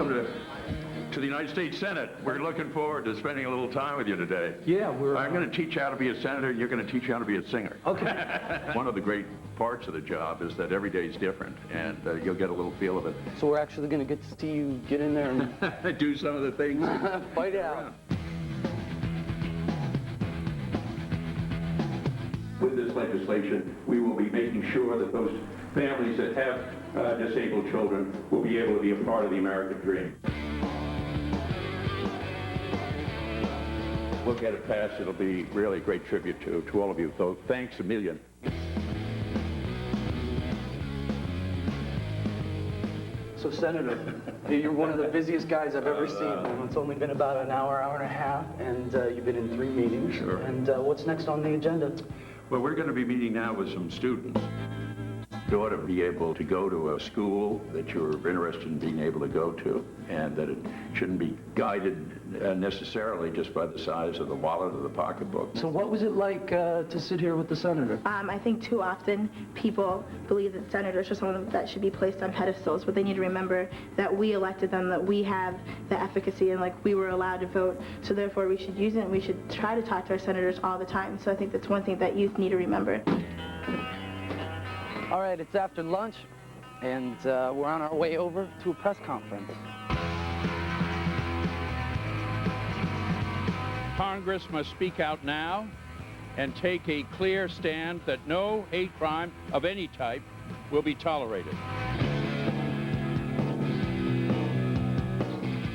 welcome to the United States Senate. We're looking forward to spending a little time with you today. Yeah, I'm going to teach you how to be a senator, and you're going to teach you how to be a singer. Okay. One of the great parts of the job is that every day is different, and you'll get a little feel of it. So we're actually going to get to see you get in there and do some of the things. fight it out. With this legislation, we will be making sure that those families that have disabled children will be able to be a part of the American dream. We'll get it passed. It'll be really a great tribute to all of you. So thanks a million. So, Senator, you're one of the busiest guys I've ever seen. It's only been about an hour, hour and a half, and you've been in 3 meetings. Sure. And what's next on the agenda? Well, we're going to be meeting now with some students. You ought to be able to go to a school that you're interested in being able to go to, and that it shouldn't be guided necessarily just by the size of the wallet or the pocketbook. So what was it like to sit here with the senator? I think too often people believe that senators are someone that should be placed on pedestals, but they need to remember that we elected them, that we have the efficacy, and like we were allowed to vote, so therefore we should use it, and we should try to talk to our senators all the time. So I think that's one thing that youth need to remember. All right, it's after lunch, and we're on our way over to a press conference. Congress must speak out now and take a clear stand that no hate crime of any type will be tolerated.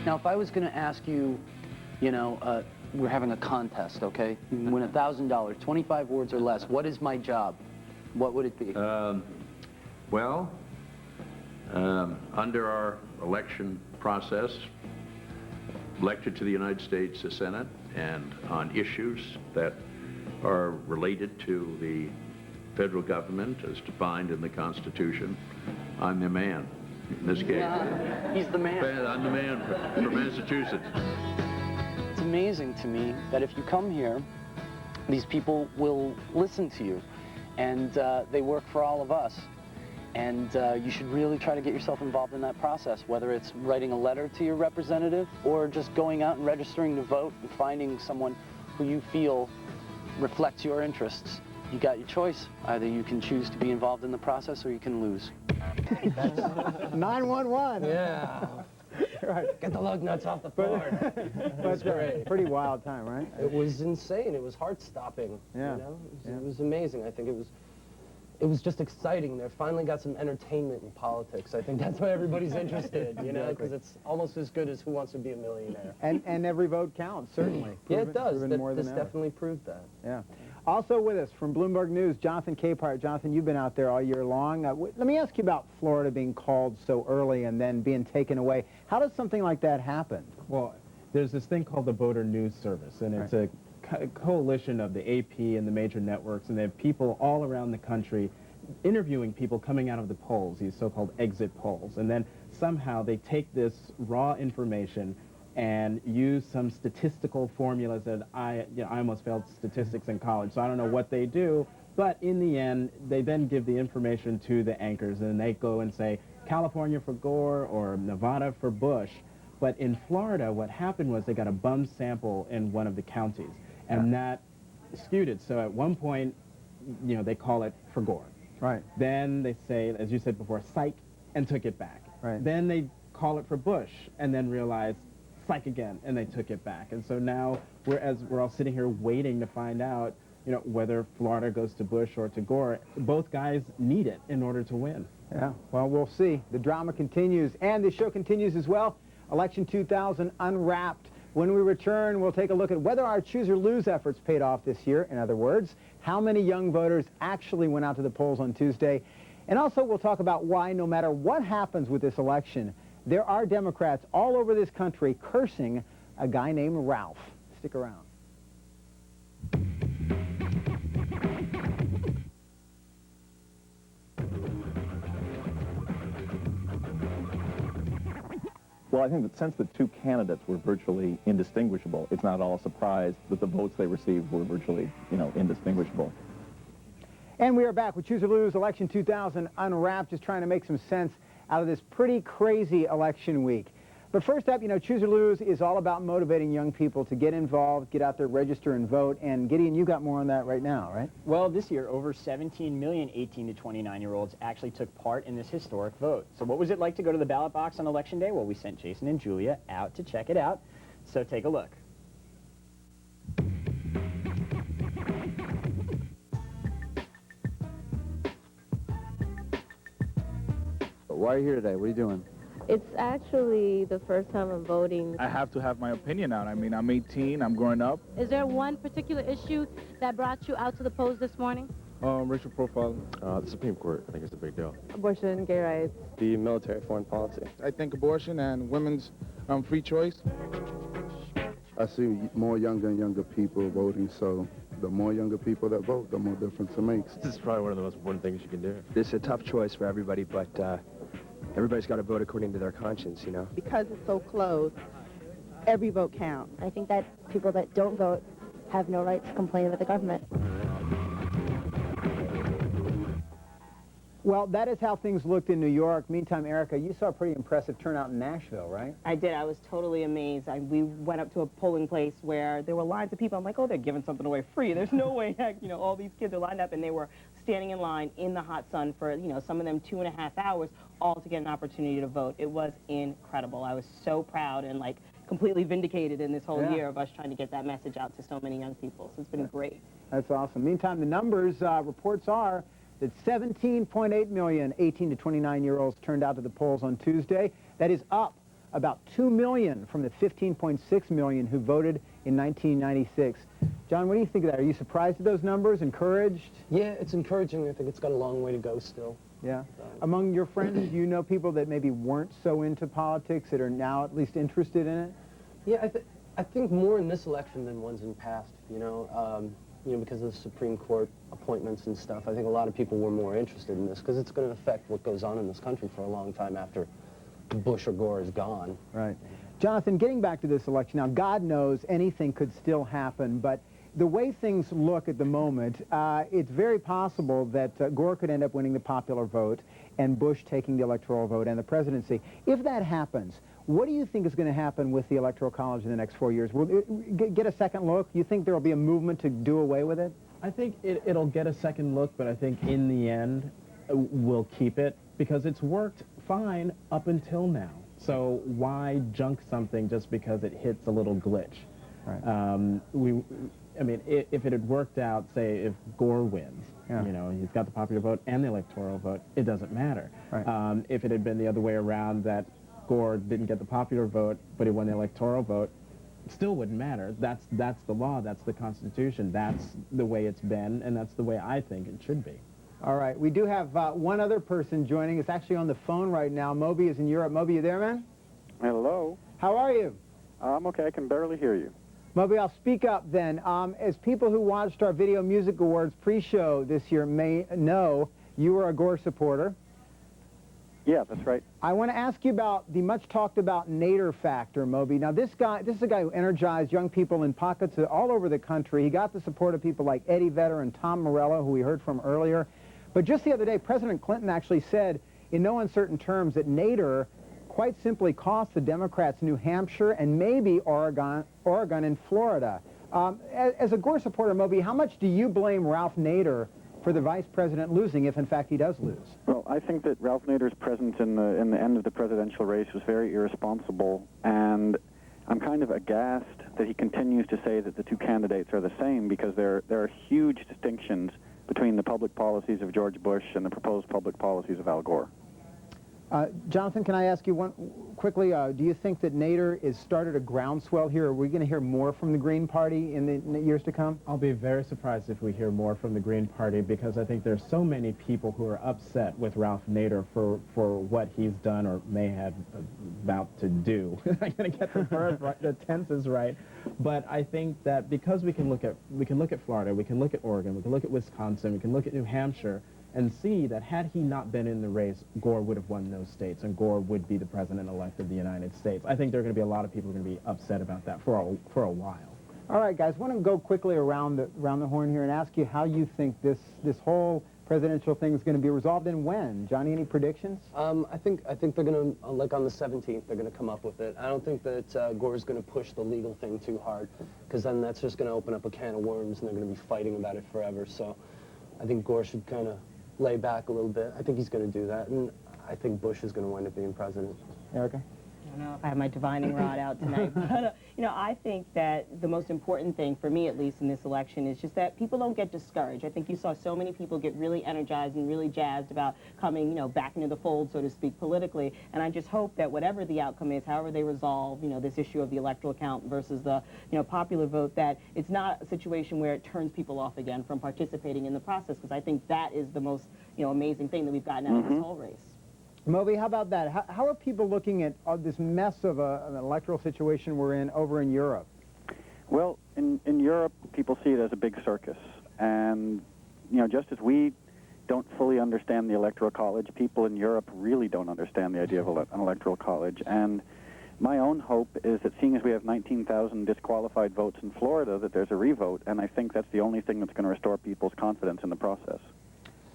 Now, if I was going to ask you, we're having a contest, okay? You can win $1,000, 25 words or less. What is my job? What would it be? Under our election process, elected to the United States Senate, and on issues that are related to the federal government as defined in the Constitution, I'm the man in this case. Yeah, he's the man. I'm the man for Massachusetts. It's amazing to me that if you come here, these people will listen to you, and they work for all of us. And you should really try to get yourself involved in that process, whether it's writing a letter to your representative or just going out and registering to vote and finding someone who you feel reflects your interests. You got your choice. Either you can choose to be involved in the process or you can lose. 911. Yeah. Right. Get the lug nuts off the floor. That's great. Pretty wild time, right? It was insane. It was heart-stopping. Yeah. You know? It was amazing. I think it was just exciting. They finally got some entertainment in politics. I think that's why everybody's interested, you know, because it's almost as good as Who Wants to Be a Millionaire. And every vote counts, certainly. Yeah, it does. This This definitely proved that. Yeah. Also with us from Bloomberg News, Jonathan Capehart. Jonathan, you've been out there all year long. Let me ask you about Florida being called so early and then being taken away. How does something like that happen? Well, there's this thing called the Voter News Service, and it's a coalition of the AP and the major networks, and they have people all around the country interviewing people coming out of the polls, these so-called exit polls, and then somehow they take this raw information and use some statistical formulas that I almost failed statistics in college, so I don't know what they do, but in the end, they then give the information to the anchors, and they go and say, California for Gore or Nevada for Bush. But in Florida, what happened was they got a bum sample in one of the counties, and that skewed it. So at one point, they call it for Gore. Right. Then they say, as you said before, psych, and took it back. Right. Then they call it for Bush, and then realized, psych again, and they took it back. And so now, we're all sitting here waiting to find out, whether Florida goes to Bush or to Gore. Both guys need it in order to win. Yeah, well, we'll see. The drama continues, and the show continues as well. Election 2000 Unwrapped. When we return, we'll take a look at whether our choose or lose efforts paid off this year. In other words, how many young voters actually went out to the polls on Tuesday. And also, we'll talk about why, no matter what happens with this election, there are Democrats all over this country cursing a guy named Ralph. Stick around. Well, I think that since the two candidates were virtually indistinguishable, it's not at all a surprise that the votes they received were virtually, indistinguishable. And we are back with Choose or Lose Election 2000 Unwrapped, just trying to make some sense out of this pretty crazy election week. But first up, you know, Choose or Lose is all about motivating young people to get involved, get out there, register, and vote. And Gideon, you got more on that right now, right? Well, this year, over 17 million 18 to 29-year-olds actually took part in this historic vote. So what was it like to go to the ballot box on Election Day? Well, we sent Jason and Julia out to check it out. So take a look. Why are you here today? What are you doing? It's actually the first time I'm voting. I have to have my opinion out. I mean, I'm 18, I'm growing up. Is there one particular issue that brought you out to the polls this morning? Racial profiling. The Supreme Court, I think it's a big deal. Abortion, gay rights. The military, foreign policy. I think abortion and women's free choice. I see more younger and younger people voting, so the more younger people that vote, the more difference it makes. This is probably one of the most important things you can do. It's a tough choice for everybody, but everybody's got to vote according to their conscience, you know? Because it's so close, every vote counts. I think that people that don't vote have no right to complain about the government. Well, that is how things looked in New York. Meantime, Erica, you saw a pretty impressive turnout in Nashville, right? I did. I was totally amazed. We went up to a polling place where there were lines of people. I'm like, oh, they're giving something away free. There's no way, heck, you know, all these kids are lined up, and they were standing in line in the hot sun for, you know, some of them 2.5 hours, all to get an opportunity to vote. It was incredible. I was so proud and, like, completely vindicated in this whole year of us trying to get that message out to so many young people. So it's been great. That's awesome. Meantime, the numbers, reports are that 17.8 million 18 to 29-year-olds turned out to the polls on Tuesday. That is up about 2 million from the 15.6 million who voted in 1996. John, what do you think of that? Are you surprised at those numbers? Encouraged? Yeah, it's encouraging. I think it's got a long way to go still. Yeah. Among your friends, do you know people that maybe weren't so into politics that are now at least interested in it? Yeah, I think more in this election than ones in past, you know, because of the Supreme Court appointments and stuff. I think a lot of people were more interested in this because it's going to affect what goes on in this country for a long time after Bush or Gore is gone. Right. Jonathan, getting back to this election, now God knows anything could still happen, but the way things look at the moment, it's very possible that Gore could end up winning the popular vote and Bush taking the electoral vote and the presidency. If that happens, what do you think is going to happen with the Electoral College in the next 4 years? Will it get a second look? You think there will be a movement to do away with it? I think it'll get a second look, but I think in the end, we'll keep it because it's worked fine up until now. So why junk something just because it hits a little glitch? Right. I mean, if it had worked out, say, if Gore wins, you know, he's got the popular vote and the electoral vote, it doesn't matter. Right. If it had been the other way around, that Gore didn't get the popular vote, but he won the electoral vote, it still wouldn't matter. That's the law, that's the Constitution, that's the way it's been, and that's the way I think it should be. All right, we do have one other person joining. It's actually on the phone right now. Moby is in Europe. Moby, you there, man? Hello. How are you? I'm okay. I can barely hear you. Moby, I'll speak up then. As people who watched our Video Music Awards pre-show this year may know, you were a Gore supporter. Yeah, that's right. I want to ask you about the much talked about Nader factor, Moby. Now, this is a guy who energized young people in pockets all over the country. He got the support of people like Eddie Vedder and Tom Morello, who we heard from earlier. But just the other day, President Clinton actually said, in no uncertain terms, that Nader quite simply cost the Democrats New Hampshire and maybe Oregon and Florida. As a Gore supporter, Moby, how much do you blame Ralph Nader for the vice president losing, if in fact he does lose? Well, I think that Ralph Nader's presence in the end of the presidential race was very irresponsible, and I'm kind of aghast that he continues to say that the two candidates are the same, because there are huge distinctions between the public policies of George Bush and the proposed public policies of Al Gore. Jonathan, can I ask you one quickly? Do you think that Nader has started a groundswell here? Are we going to hear more from the Green Party in the years to come? I'll be very surprised if we hear more from the Green Party, because I think there's so many people who are upset with Ralph Nader for what he's done or may have about to do. I'm going to get the tenses right. But I think that because we can look at Florida, we can look at Oregon, we can look at Wisconsin, we can look at New Hampshire, and see that had he not been in the race, Gore would have won those states, and Gore would be the president-elect of the United States. I think there are going to be a lot of people who are going to be upset about that for a while. All right, guys, I want to go quickly around the horn here and ask you how you think this whole presidential thing is going to be resolved, and when? Johnny, any predictions? I think they're going to, like on the 17th, they're going to come up with it. I don't think that Gore's going to push the legal thing too hard, because then that's just going to open up a can of worms, and they're going to be fighting about it forever. So I think Gore should kind of lay back a little bit. I think he's going to do that, and I think Bush is going to wind up being president. Erica? I don't know if I have my divining rod out tonight, but I think that the most important thing for me, at least in this election, is just that people don't get discouraged. I think you saw so many people get really energized and really jazzed about coming, back into the fold, so to speak, politically. And I just hope that whatever the outcome is, however they resolve, this issue of the electoral count versus the, popular vote, that it's not a situation where it turns people off again from participating in the process, because I think that is the most, amazing thing that we've gotten out of this whole race. Moby, how about that? How are people looking at this mess of an electoral situation we're in over in Europe? Well, in Europe, people see it as a big circus. And, just as we don't fully understand the Electoral College, people in Europe really don't understand the idea of an Electoral College. And my own hope is that, seeing as we have 19,000 disqualified votes in Florida, that there's a revote. And I think that's the only thing that's going to restore people's confidence in the process.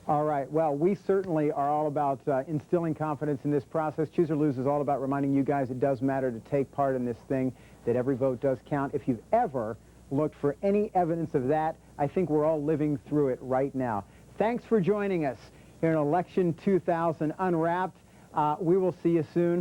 All right. Well, we certainly are all about instilling confidence in this process. Choose or Lose is all about reminding you guys it does matter to take part in this thing, that every vote does count. If you've ever looked for any evidence of that, I think we're all living through it right now. Thanks for joining us here in Election 2000 Unwrapped. We will see you soon.